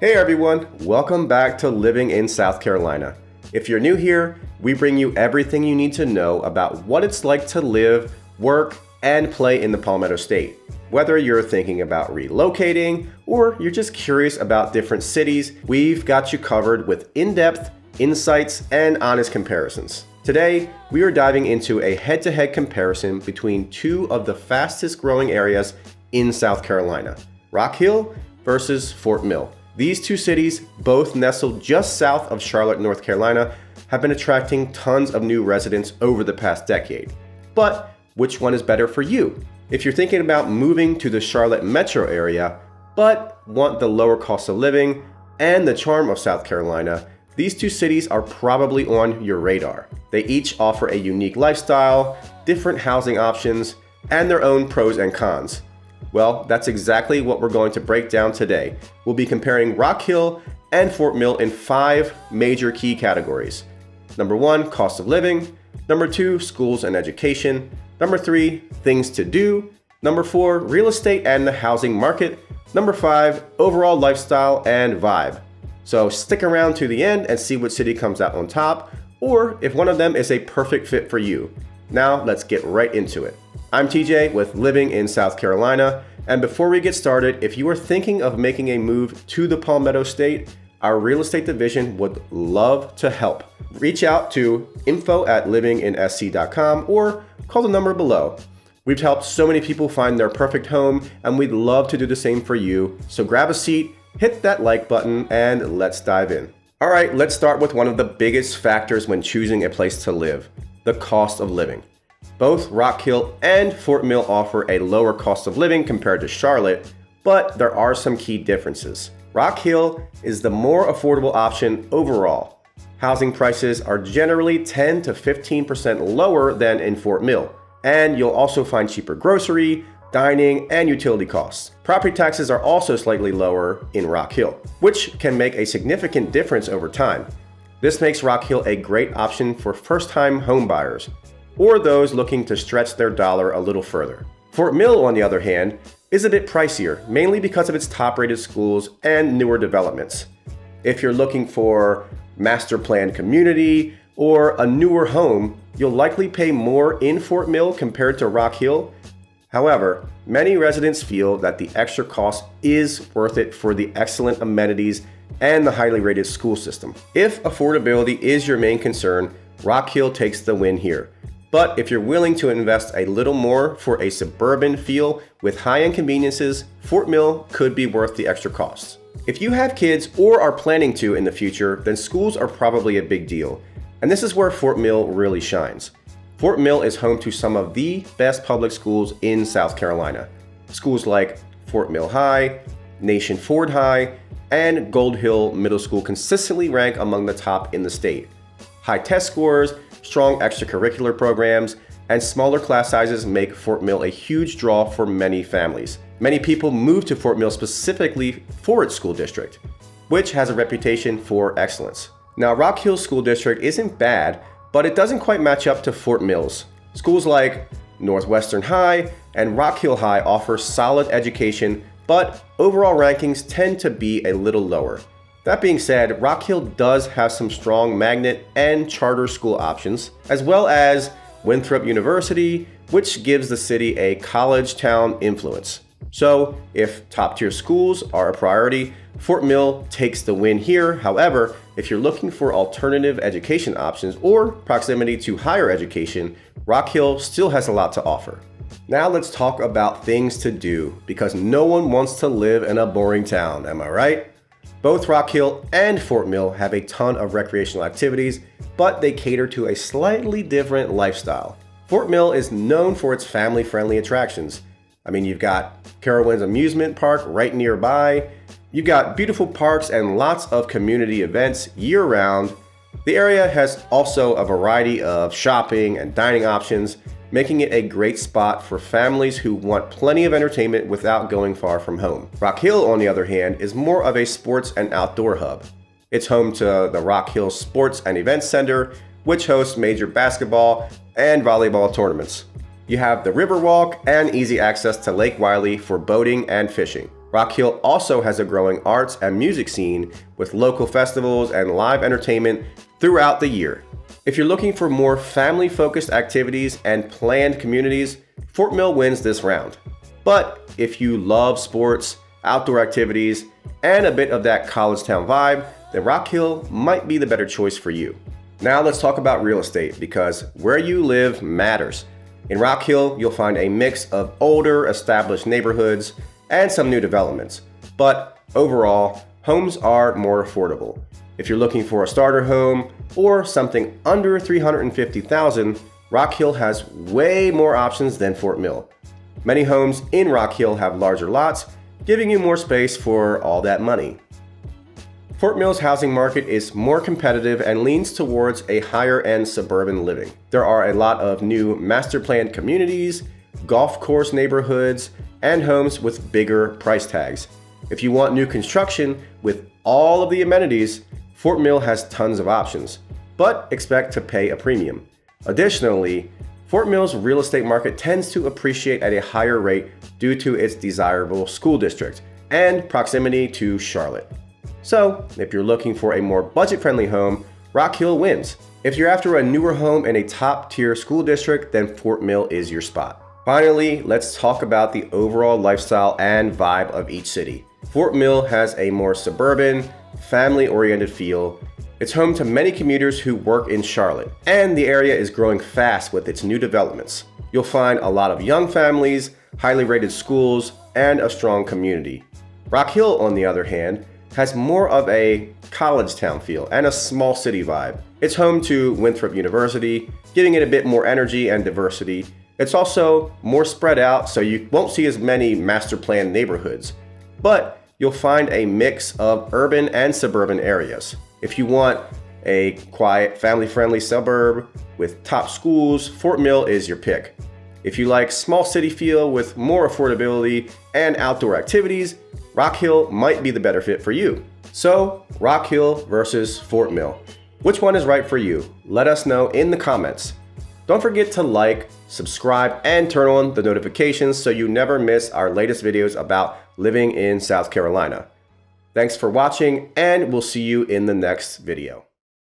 Hey everyone, welcome back to Living in South Carolina. If you're new here, we bring you everything you need to know about what it's like to live, work, and play in the Palmetto State. Whether you're thinking about relocating or you're just curious about different cities, we've got you covered with in-depth insights and honest comparisons. Today, we are diving into a head-to-head comparison between two of the fastest growing areas in South Carolina, Rock Hill versus Fort Mill. These two cities, both nestled just south of Charlotte, North Carolina, have been attracting tons of new residents over the past decade. But which one is better for you? If you're thinking about moving to the Charlotte metro area, but want the lower cost of living and the charm of South Carolina, these two cities are probably on your radar. They each offer a unique lifestyle, different housing options, and their own pros and cons. Well, that's exactly what we're going to break down today. We'll be comparing Rock Hill and Fort Mill in 5 major key categories. Number 1, cost of living. Number 2, schools and education. Number 3, things to do. Number 4, real estate and the housing market. Number 5, overall lifestyle and vibe. So stick around to the end and see which city comes out on top, or if one of them is a perfect fit for you. Now let's get right into it. I'm TJ with Living in South Carolina, and before we get started, if you are thinking of making a move to the Palmetto State, our real estate division would love to help. Reach out to info@livinginsc.com or call the number below. We've helped so many people find their perfect home, and we'd love to do the same for you. So grab a seat, hit that like button, and let's dive in. All right, let's start with one of the biggest factors when choosing a place to live, the cost of living. Both Rock Hill and Fort Mill offer a lower cost of living compared to Charlotte, but there are some key differences. Rock Hill is the more affordable option overall. Housing prices are generally 10 to 15% lower than in Fort Mill, and you'll also find cheaper grocery, dining, and utility costs. Property taxes are also slightly lower in Rock Hill, which can make a significant difference over time. This makes Rock Hill a great option for first-time home buyers or those looking to stretch their dollar a little further. Fort Mill, on the other hand, is a bit pricier, mainly because of its top-rated schools and newer developments. If you're looking for master planned community or a newer home, you'll likely pay more in Fort Mill compared to Rock Hill. However, many residents feel that the extra cost is worth it for the excellent amenities and the highly rated school system. If affordability is your main concern, Rock Hill takes the win here. But if you're willing to invest a little more for a suburban feel with high-end conveniences, Fort Mill could be worth the extra costs. If you have kids or are planning to in the future, then schools are probably a big deal. And this is where Fort Mill really shines. Fort Mill is home to some of the best public schools in South Carolina. Schools like Fort Mill High, Nation Ford High, and Gold Hill Middle School consistently rank among the top in the state. High test scores, strong extracurricular programs, and smaller class sizes make Fort Mill a huge draw for many families. Many people move to Fort Mill specifically for its school district, which has a reputation for excellence. Now, Rock Hill School District isn't bad, but it doesn't quite match up to Fort Mill's. Schools like Northwestern High and Rock Hill High offer solid education, but overall rankings tend to be a little lower. That being said, Rock Hill does have some strong magnet and charter school options, as well as Winthrop University, which gives the city a college town influence. So if top-tier schools are a priority, Fort Mill takes the win here. However, if you're looking for alternative education options or proximity to higher education, Rock Hill still has a lot to offer. Now let's talk about things to do, because no one wants to live in a boring town, am I right? Both Rock Hill and Fort Mill have a ton of recreational activities, but they cater to a slightly different lifestyle. Fort Mill is known for its family-friendly attractions. I mean, you've got Carowinds Amusement Park right nearby. You've got beautiful parks and lots of community events year-round. The area has also a variety of shopping and dining options, making it a great spot for families who want plenty of entertainment without going far from home. Rock Hill, on the other hand, is more of a sports and outdoor hub. It's home to the Rock Hill Sports and Events Center, which hosts major basketball and volleyball tournaments. You have the Riverwalk and easy access to Lake Wylie for boating and fishing. Rock Hill also has a growing arts and music scene with local festivals and live entertainment throughout the year. If you're looking for more family-focused activities and planned communities, Fort Mill wins this round. But if you love sports, outdoor activities, and a bit of that college town vibe, then Rock Hill might be the better choice for you. Now let's talk about real estate, because where you live matters. In Rock Hill, you'll find a mix of older, established neighborhoods and some new developments. But overall, homes are more affordable. If you're looking for a starter home or something under $350,000, Rock Hill has way more options than Fort Mill. Many homes in Rock Hill have larger lots, giving you more space for all that money. Fort Mill's housing market is more competitive and leans towards a higher-end suburban living. There are a lot of new master-planned communities, golf course neighborhoods, and homes with bigger price tags. If you want new construction with all of the amenities, Fort Mill has tons of options, but expect to pay a premium. Additionally, Fort Mill's real estate market tends to appreciate at a higher rate due to its desirable school district and proximity to Charlotte. So, if you're looking for a more budget-friendly home, Rock Hill wins. If you're after a newer home in a top-tier school district, then Fort Mill is your spot. Finally, let's talk about the overall lifestyle and vibe of each city. Fort Mill has a more suburban, family-oriented feel. It's home to many commuters who work in Charlotte, and the area is growing fast with its new developments. You'll find a lot of young families, highly rated schools, and a strong community. Rock Hill, on the other hand, has more of a college town feel and a small city vibe. It's home to Winthrop University, giving it a bit more energy and diversity. It's also more spread out, so you won't see as many master-planned neighborhoods, but you'll find a mix of urban and suburban areas. If you want a quiet, family-friendly suburb with top schools, Fort Mill is your pick. If you like small city feel with more affordability and outdoor activities, Rock Hill might be the better fit for you. So, Rock Hill versus Fort Mill. Which one is right for you? Let us know in the comments. Don't forget to like, subscribe, and turn on the notifications so you never miss our latest videos about living in South Carolina. Thanks for watching, and we'll see you in the next video.